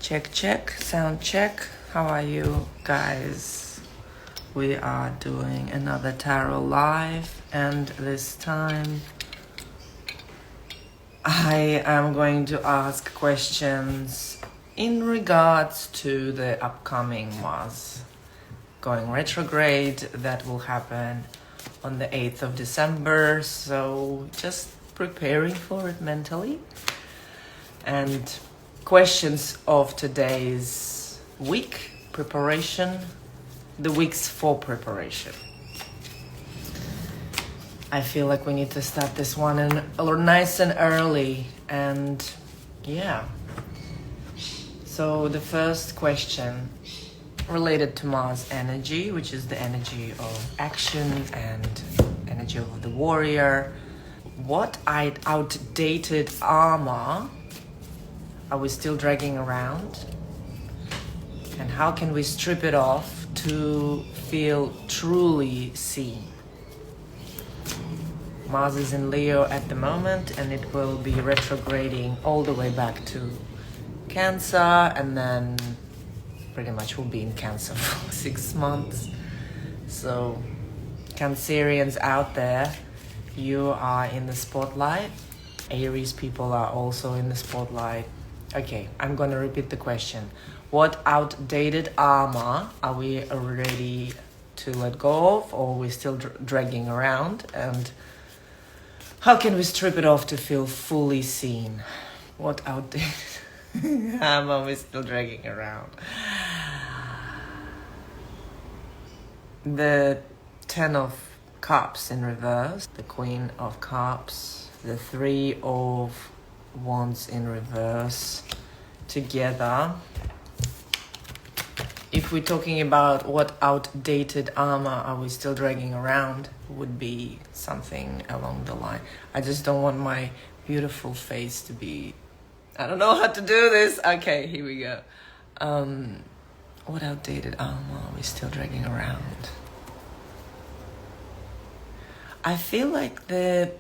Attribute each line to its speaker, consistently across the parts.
Speaker 1: Check, sound check. How are you guys? We are doing another tarot live, and this time I am going to ask questions in regards to the upcoming Mars going retrograde that will happen on the 8th of December. So just preparing for it mentally. And questions of today's week preparation, the weeks for preparation. I feel like we need to start this one nice and early, and yeah. So the first question related to Mars energy, which is the energy of action and energy of the warrior. What outdated armor are we still dragging around? And how can we strip it off to feel truly seen? Mars is in Leo at the moment, and it will be retrograding all the way back to Cancer, and then pretty much will be in Cancer for 6 months. So Cancerians out there, you are in the spotlight. Aries people are also in the spotlight. Okay, I'm going to repeat the question. What outdated armor are we ready to let go of, or are we still dragging around? And how can we strip it off to feel fully seen? What outdated armor are we still dragging around? The 10 of Cups in reverse, the Queen of Cups, the 3 of Wands in reverse together. If we're talking about what outdated armor are we still dragging around, would be something along the line. I just don't want my beautiful face to be, I don't know how to do this. Okay, here we go. What outdated armor are we still dragging around? I feel like the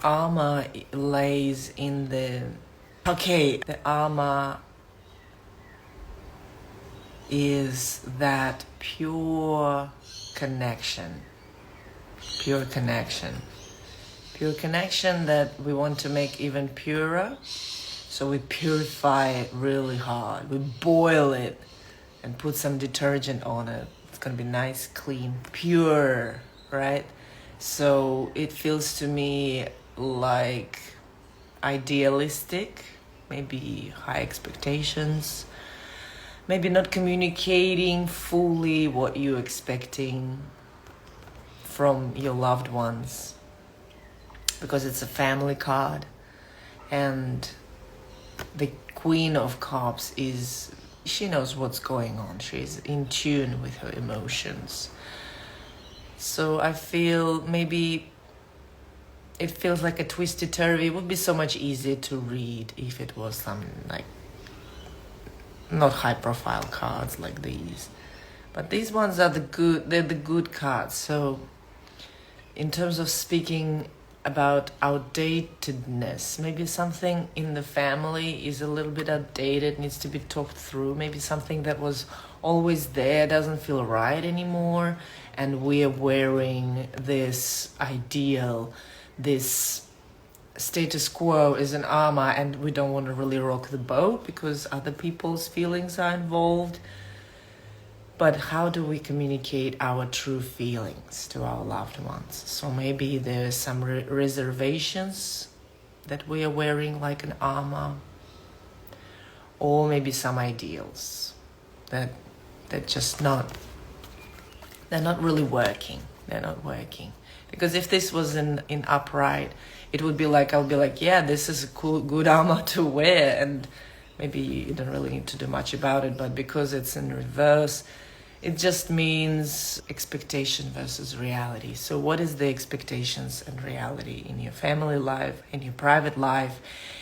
Speaker 1: armor lays in the armor is that pure connection that we want to make even purer. So we purify it really hard, we boil it and put some detergent on it. It's gonna be nice, clean, pure, right? So it feels to me like idealistic, maybe high expectations, maybe not communicating fully what you're expecting from your loved ones, because it's a family card, and the Queen of Cups she knows what's going on. She's in tune with her emotions. So I feel maybe it feels like a twisty-turvy. It would be so much easier to read if it was some like not high-profile cards like these. But these ones are they're the good cards. So in terms of speaking about outdatedness, maybe something in the family is a little bit outdated, needs to be talked through. Maybe something that was always there doesn't feel right anymore, and we are wearing this ideal, this status quo is an armor, and we don't want to really rock the boat because other people's feelings are involved. But how do we communicate our true feelings to our loved ones? So maybe there's some reservations that we are wearing like an armor, or maybe some ideals that they're not really working. They're not working. Because if this was in upright, it would be like, I'll be like, yeah, this is a good armor to wear, and maybe you don't really need to do much about it. But because it's in reverse, it just means expectation versus reality. So what is the expectations and reality in your family life, in your private life,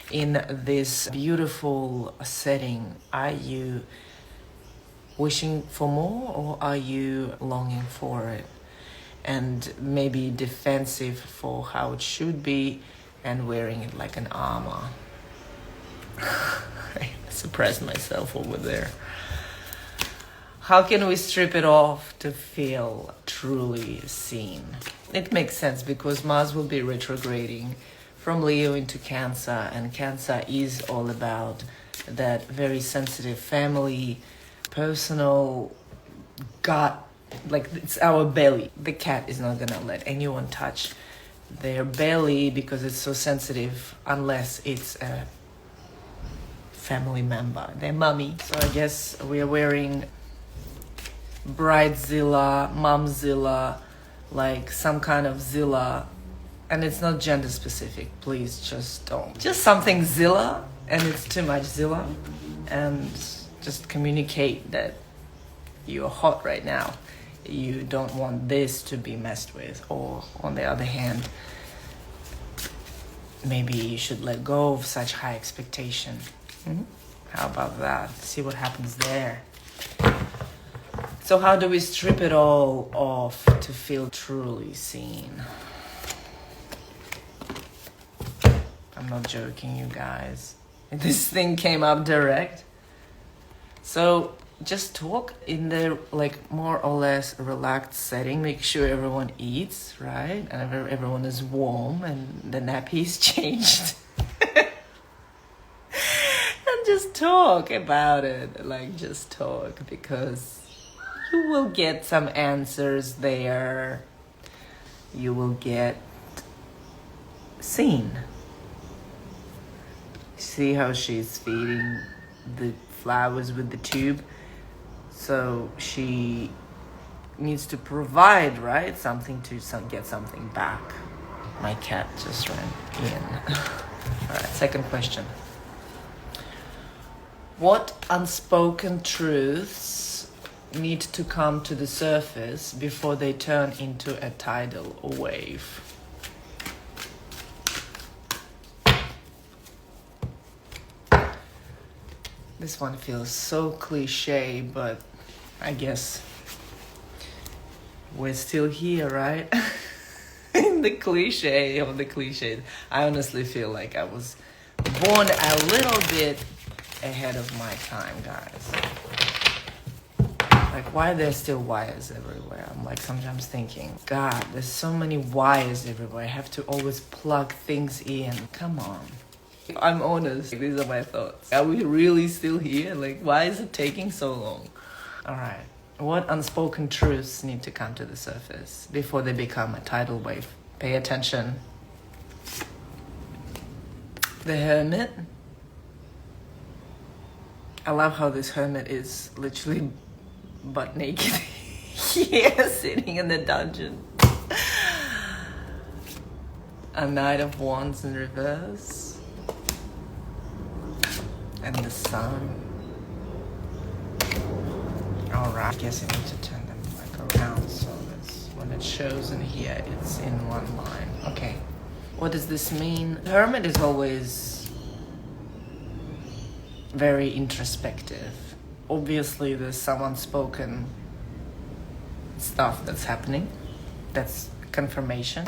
Speaker 1: in this beautiful setting? Are you wishing for more, or are you longing for it? And maybe defensive for how it should be and wearing it like an armor. suppressed myself over there. How can we strip it off to feel truly seen? It makes sense because Mars will be retrograding from Leo into Cancer, and Cancer is all about that very sensitive family, personal, gut, like it's our belly. The cat is not gonna let anyone touch their belly because it's so sensitive unless it's a family member, their mummy. So I guess we are wearing bridezilla, momzilla, like some kind of zilla, and it's not gender specific. Please just don't. Just something zilla, and it's too much zilla, and just communicate that you're hot right now. You don't want this to be messed with, or on the other hand, maybe you should let go of such high expectation. How about that? See what happens there. So how do we strip it all off to feel truly seen? I'm not joking, you guys. This thing came up direct. So just talk in the like more or less relaxed setting. Make sure everyone eats, right? And everyone is warm and the nappy's changed. And just talk about it. Like just talk, because you will get some answers there. You will get seen. See how she's feeding the flowers with the tube? So she needs to provide, right? Something to get something back. My cat just ran in. All right, second question. What unspoken truths need to come to the surface before they turn into a tidal wave? This one feels so cliche, but I guess we're still here, right? In the cliche of the cliches. I honestly feel like I was born a little bit ahead of my time, guys. Like, why are there still wires everywhere? I'm like sometimes thinking, God, there's so many wires everywhere. I have to always plug things in. Come on. I'm honest. These are my thoughts. Are we really still here? Like, why is it taking so long? All right. What unspoken truths need to come to the surface before they become a tidal wave? Pay attention. The Hermit. I love how this Hermit is literally butt naked here, sitting in the dungeon. A Knight of Wands in reverse. And the Sun. Alright, I guess I need to turn them like around so that's when it shows in here, it's in one line. Okay, what does this mean? Hermit is always very introspective. Obviously, there's some unspoken stuff that's happening. That's confirmation.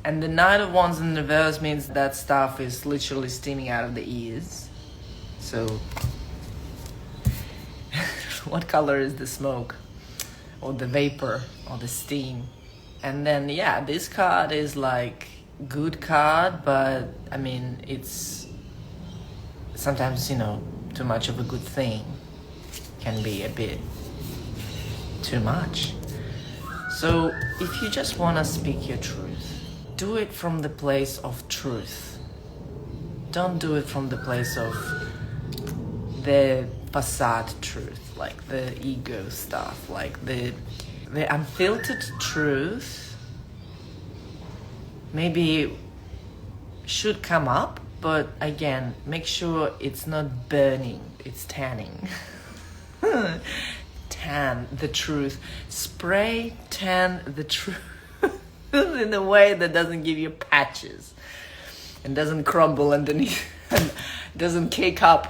Speaker 1: And the Knight of Wands in reverse means that stuff is literally steaming out of the ears. So, what color is the smoke? Or the vapor? Or the steam? And then, yeah, this card is like good card, but I mean, it's sometimes, you know, too much of a good thing can be a bit too much. So, if you just want to speak your truth, do it from the place of truth. Don't do it from the place of the facade truth, like the ego stuff, like the unfiltered truth maybe should come up, but again, make sure it's not burning, it's tanning. Tan the truth. Spray tan the truth in a way that doesn't give you patches and doesn't crumble underneath and doesn't cake up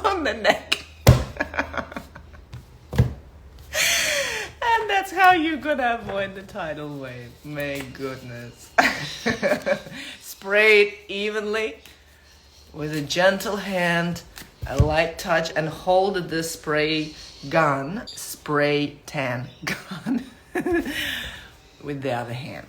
Speaker 1: on the neck. And that's how you're gonna avoid the tidal wave. My goodness. Spray it evenly with a gentle hand a light touch, and hold the spray tan gun with the other hand.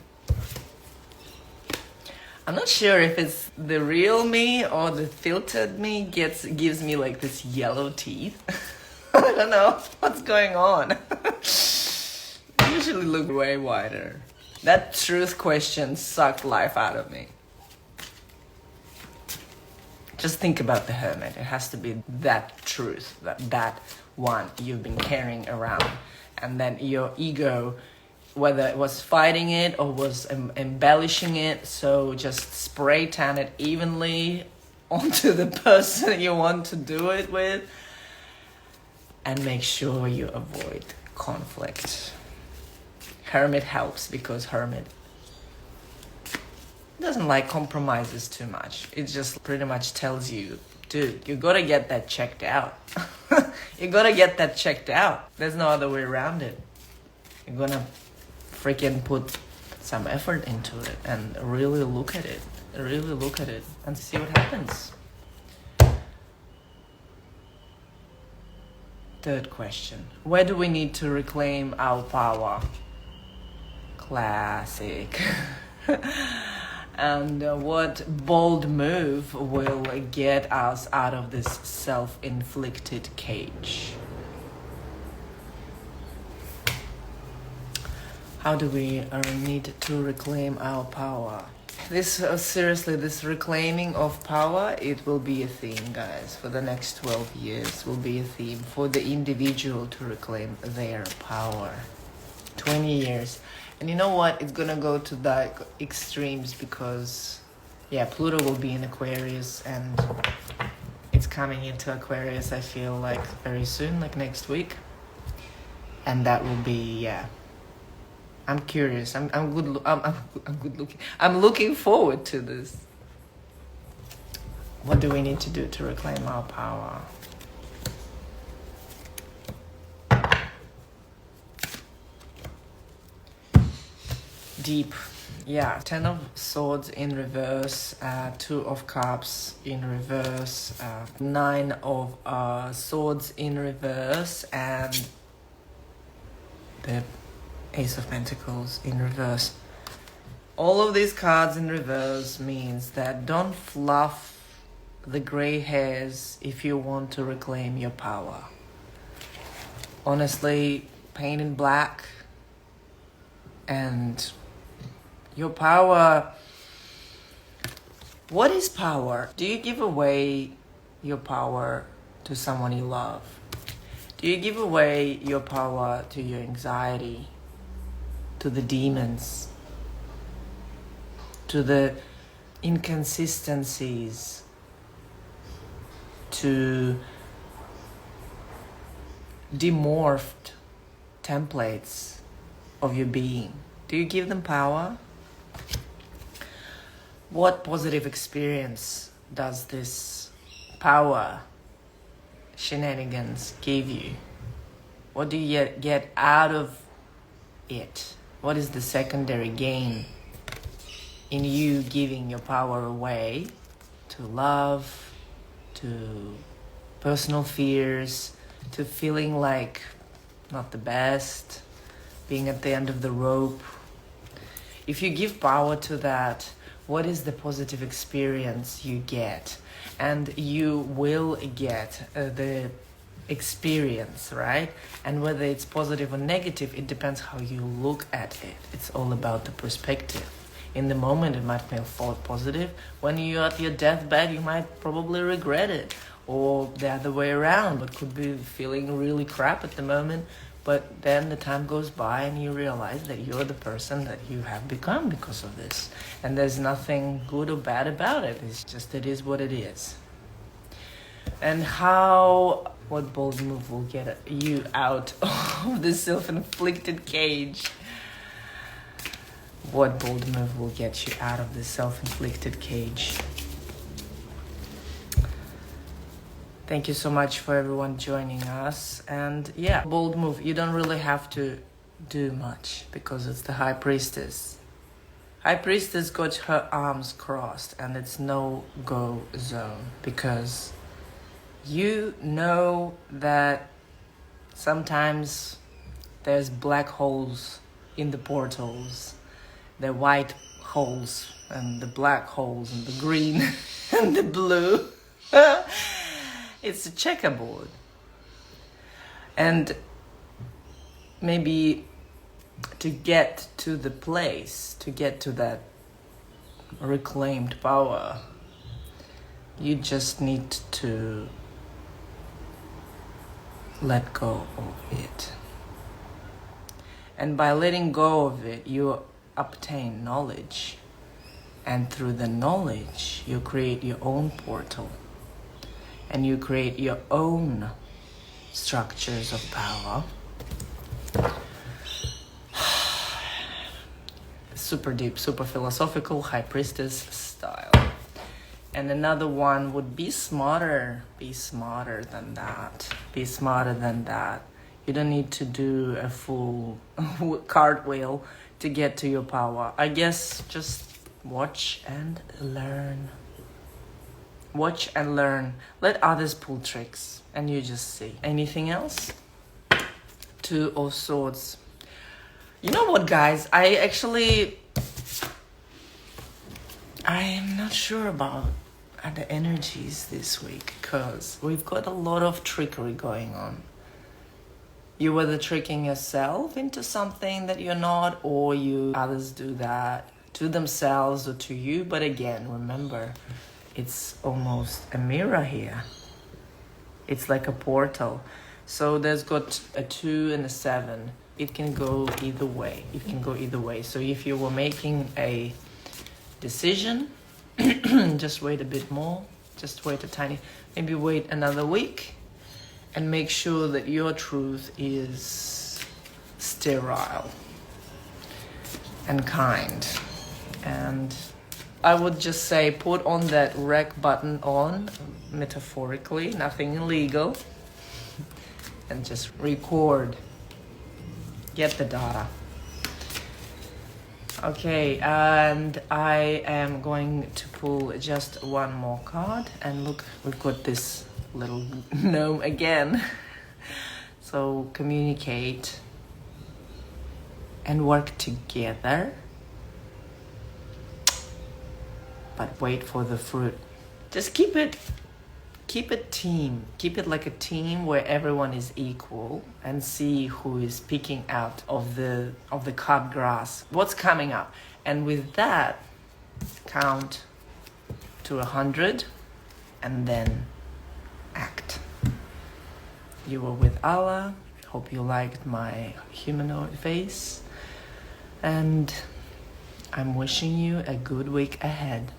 Speaker 1: I'm not sure if it's the real me or the filtered me gives me like this yellow teeth. I don't know what's going on. I usually look way wider. That truth question sucked life out of me. Just think about the Hermit. It has to be that truth, that one you've been carrying around. And then your ego, whether it was fighting it or was embellishing it, so just spray tan it evenly onto the person you want to do it with, and make sure you avoid conflict. Hermit helps because Hermit doesn't like compromises too much. It just pretty much tells you, dude, you gotta get that checked out. You gotta get that checked out. There's no other way around it. You're gonna freaking put some effort into it and really look at it. Really look at it and see what happens. Third question. Where do we need to reclaim our power? Classic. And what bold move will get us out of this self-inflicted cage? How do we need to reclaim our power? Seriously, this reclaiming of power, it will be a theme, guys. For the next 12 years will be a theme for the individual to reclaim their power. 20 years. And you know what? It's gonna go to the extremes because, Pluto will be in Aquarius, and it's coming into Aquarius, I feel like, very soon, like next week. And that will be, I'm curious. I'm good looking. I'm looking forward to this. What do we need to do to reclaim our power? Deep. 10 of Swords in reverse, 2 of Cups in reverse, 9 of Swords in reverse, and the Ace of Pentacles in reverse. All of these cards in reverse means that don't fluff the gray hairs if you want to reclaim your power. Honestly, paint in black, and your power. What is power? Do you give away your power to someone you love? Do you give away your power to your anxiety, to the demons, to the inconsistencies, to demorphed templates of your being? Do you give them power? What positive experience does this power shenanigans give you? What do you get out of it? What is the secondary gain in you giving your power away to love, to personal fears, to feeling like not the best, being at the end of the rope? If you give power to that, what is the positive experience you get? And you will get the experience, right? And whether it's positive or negative, it depends how you look at it. It's all about the perspective. In the moment, it might feel positive. When you're at your deathbed, you might probably regret it. Or the other way around, but could be feeling really crap at the moment. But then the time goes by and you realize that you're the person that you have become because of this. And there's nothing good or bad about it. It's just, it is what it is. And what bold move will get you out of the self-inflicted cage? What bold move will get you out of the self-inflicted cage? Thank you so much for everyone joining us. And bold move. You don't really have to do much because it's the High Priestess. High Priestess got her arms crossed and it's no-go zone because You know that sometimes there's black holes in the portals. The white holes and the black holes and the green and the blue. It's a checkerboard. And maybe to get to the place, to get to that reclaimed power, you just need to let go of it. And by letting go of it, you obtain knowledge. And through the knowledge, you create your own portal. And you create your own structures of power. Super deep, super philosophical, high priestess style. And another one would be smarter. Be smarter than that. Be smarter than that. You don't need to do a full cartwheel to get to your power. I guess just watch and learn. Watch and learn. Let others pull tricks and you just see. Anything else? Two of Swords. You know what, guys? I am not sure about the energies this week because we've got a lot of trickery going on. You whether tricking yourself into something that you're not, or others do that to themselves or to you. But again, remember, it's almost a mirror here. It's like a portal. So there's got a 2 and a 7. It can go either way. It can go either way. So if you were making a decision, just wait a bit more. Just wait a tiny, maybe wait another week. And make sure that your truth is sterile and kind. And I would just say put on that rec button on, metaphorically, nothing illegal. And just record. Get the data. Okay, and I am going to pull just one more card. And look, we've got this little gnome again. So communicate and work together, but wait for the fruit. Just keep it team. Keep it like a team where everyone is equal, and see who is picking out of the cut grass what's coming up. And with that, count to 100 and then act. You were with Allah. Hope you liked my humanoid face. And I'm wishing you a good week ahead.